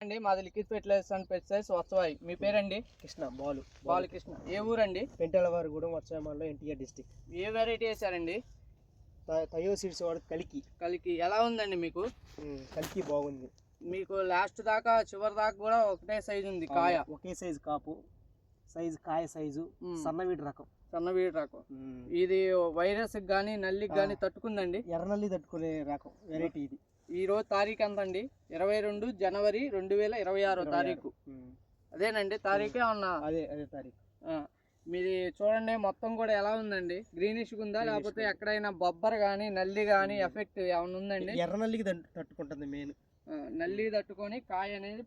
అండి మాది liquid fertilizers and pesticides Vatsavayi. మీ పేరండి? కృష్ణ బాలు కృష్ణ. ఏ ఊరండి? పెంటలవారిగూడెం వర్షామాల్లో ఎన్టీఆర్ డిస్టిక్. ఏ వెరైటీ వేసారండి? తయో సీడ్స్ వాడు కలికి ఎలా ఉందండి మీకు? కలికి బాగుంది. మీకు లాస్ట్ దాకా చివరి దాకా కూడా ఒకటే సైజు ఉంది కాయ? ఒకే సైజు కాపు సైజు, కాయ సైజు, సన్నవీడి రకం. ఇది వైరస్ కానీ నల్లికి కానీ తట్టుకుందండి? ఎర్రనల్లి తట్టుకునే రకం వెరైటీ ఇది. ఈ రోజు తారీఖు ఎంత అండి? 22 జనవరి 2026 తారీఖు. అదేనండి తారీఖే ఏమన్నా? అదే తారీఖు. మీది చూడండి మొత్తం కూడా ఎలా ఉందండి? గ్రీనిష్ ఉందా లేకపోతే ఎక్కడైనా బొబ్బర్ కానీ నల్లి కానీ ఎఫెక్ట్ ఏమైనా ఉందండి? ఎర్రనల్లికి తట్టుకుంటుంది మెయిన్. నల్లి తట్టుకొని కాయ అనేది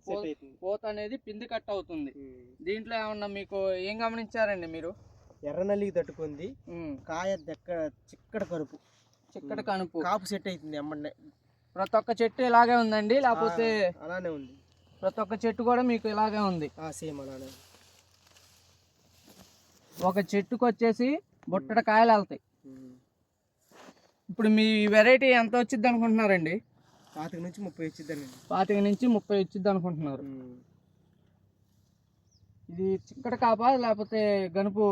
పూత అనేది పిండి కట్ అవుతుంది. దీంట్లో ఏమన్నా మీకు ఏం గమనించారండి మీరు? ఎర్రనల్లికి తట్టుకుంది, కాయ చిక్కటి కనుపు, కాపు సెట్ అవుతుంది అమ్మండి. ప్రతి ఒక్క చెట్టు ఇలాగే ఉందండి లేకపోతే? అలానే ఉంది, ప్రతి ఒక్క చెట్టు కూడా మీకు ఇలాగే ఉంది? సేమ్ అలానే. ఒక చెట్టుకు వచ్చేసి బుట్టడ కాయలు వెళ్తాయి. ఇప్పుడు మీ వెరైటీ ఎంత వచ్చింది అనుకుంటున్నారండి? 25 నుంచి 30 వచ్చిందండి. 25 నుంచి 30 వచ్చింది అనుకుంటున్నారు. ఇది చిక్కటి కాపా లేకపోతే గనుపు?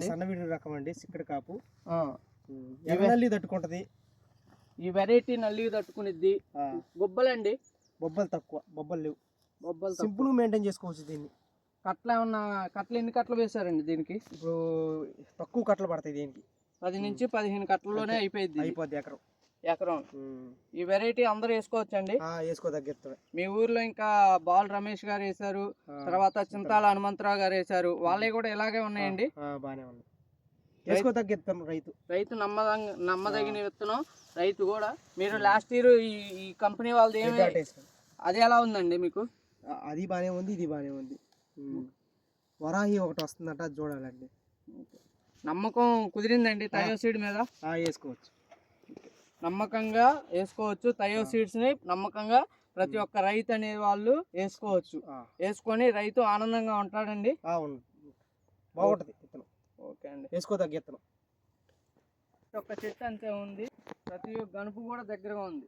సన్నవిడి రకం అండి, చిక్కటి కాపు. నల్లి తట్టుకుంటది ఈ వెరైటీ. నల్లికి తట్టుకునిద్ది. గుబ్బలండి? బొబ్బలు తక్కువ, బొబ్బలు లేవు. సింపుల్ మెయింటైన్ చేసుకోవచ్చు దీన్ని. కట్టలు ఎన్ని కట్టలు వేసారండి దీనికి? ఇప్పుడు తక్కువ కట్టలు పడతాయి దీనికి. 10 నుంచి 15 కట్టల్లోనే అయిపోద్ది ఎకరం. ఈ వెరైటీ అందరూ వేసుకోవచ్చు అండి? వేసుకోదగ్గ. మీ ఊర్లో ఇంకా బాల్ రమేష్ గారు వేసారు, తర్వాత చింతాల హనుమంతరావు గారు వేసారు, వాళ్ళే కూడా ఇలాగే ఉన్నాయండి? బాగానే ఉన్నాయి. వేసుకోదగ్గ విత్తనం, రైతు నమ్మదగిన విత్తనం. రైతు కూడా మీరు లాస్ట్ ఇయర్ ఈ కంపెనీ వాళ్ళది ఏమి, అది ఎలా ఉందండి మీకు? అది బాగానే ఉంది, ఇది బాగానే ఉంది. వరాహి ఒకటి వస్తుందట, అది చూడాలండి. నమ్మకం కుదిరిందండి తయో సీడ్ మీద? వేసుకోవచ్చు, నమ్మకంగా వేసుకోవచ్చు. తయో సీడ్స్ ని నమ్మకంగా ప్రతి ఒక్క రైతు అనే వాళ్ళు వేసుకోవచ్చు. వేసుకొని రైతు ఆనందంగా ఉంటాడండి. బాగుంటది విత్తనం. ఓకే అండి, వేసుకోదగ్గ విత్తనం. ఒక్క చెట్టు అంతే ఉంది, ప్రతి గనుపు కూడా దగ్గరగా ఉంది.